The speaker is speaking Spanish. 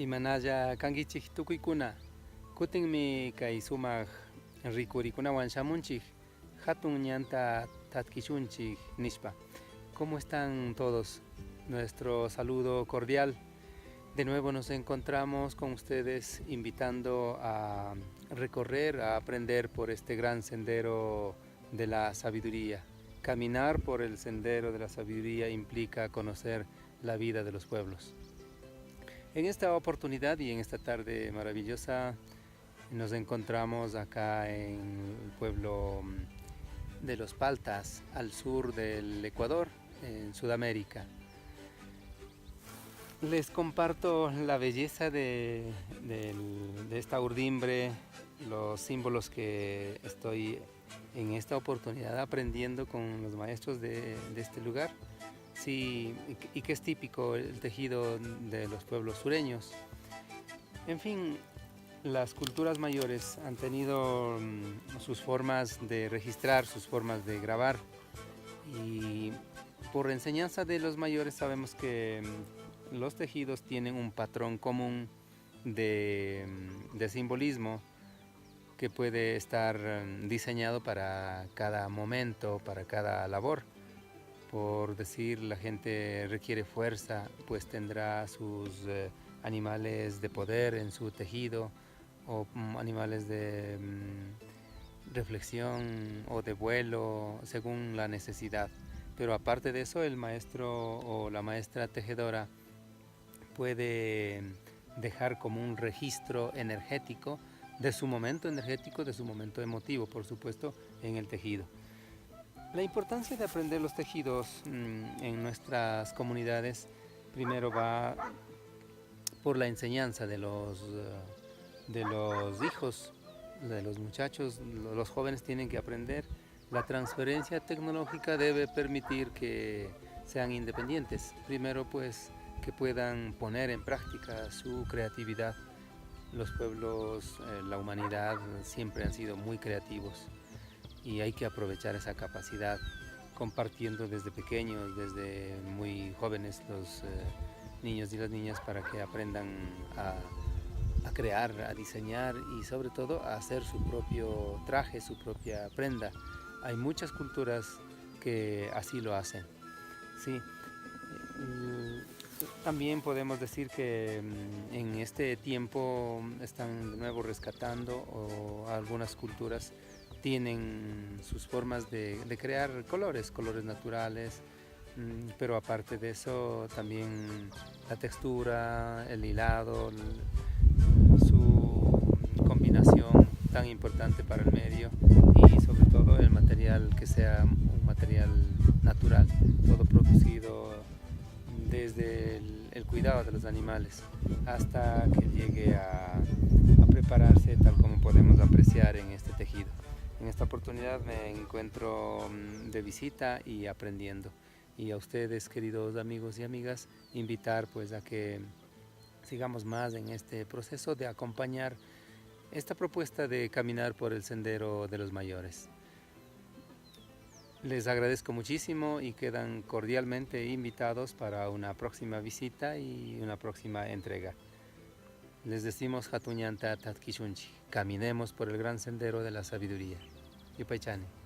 Imanalla kankichik tukuykuna kutinmi kay sumaq rikurikunawan shamunchik hatun ñanta tatkishunchik nishpa. ¿Cómo están todos? Nuestro saludo cordial. De nuevo nos encontramos con ustedes invitando a recorrer, a aprender por este gran sendero de la sabiduría. Caminar por el sendero de la sabiduría implica conocer la vida de los pueblos. En esta oportunidad y en esta tarde maravillosa nos encontramos acá en el pueblo de Los Paltas, al sur del Ecuador, en Sudamérica. Les comparto la belleza de esta urdimbre, los símbolos que estoy en esta oportunidad aprendiendo con los maestros de este lugar. Sí, y que es típico el tejido de los pueblos sureños. En fin, las culturas mayores han tenido sus formas de registrar, sus formas de grabar, y por enseñanza de los mayores sabemos que los tejidos tienen un patrón común de simbolismo que puede estar diseñado para cada momento, para cada labor. Por decir, la gente requiere fuerza, pues tendrá sus animales de poder en su tejido, o animales de reflexión o de vuelo, según la necesidad. Pero aparte de eso, el maestro o la maestra tejedora puede dejar como un registro energético de su momento energético, de su momento emotivo, por supuesto, en el tejido. La importancia de aprender los tejidos en nuestras comunidades primero va por la enseñanza de los hijos, de los muchachos. Los jóvenes tienen que aprender. La transferencia tecnológica debe permitir que sean independientes. Primero, pues, que puedan poner en práctica su creatividad. Los pueblos, la humanidad siempre han sido muy creativos. Y hay que aprovechar esa capacidad, compartiendo desde pequeños, desde muy jóvenes, los niños y las niñas, para que aprendan a crear, a diseñar y sobre todo a hacer su propio traje, su propia prenda. Hay muchas culturas que así lo hacen. Sí. También podemos decir que en este tiempo están de nuevo rescatando, o algunas culturas tienen sus formas de crear colores naturales, pero aparte de eso también la textura, el hilado, su combinación tan importante para el medio, y sobre todo el material que sea un material natural, todo producido desde el cuidado de los animales hasta que llegue a prepararse tal como podemos apreciar en este tejido. En esta oportunidad me encuentro de visita y aprendiendo. Y a ustedes, queridos amigos y amigas, invitar pues a que sigamos más en este proceso de acompañar esta propuesta de caminar por el sendero de los mayores. Les agradezco muchísimo y quedan cordialmente invitados para una próxima visita y una próxima entrega. Les decimos Hatuñanta Tatkishunchi, caminemos por el gran sendero de la sabiduría. Yupaychani.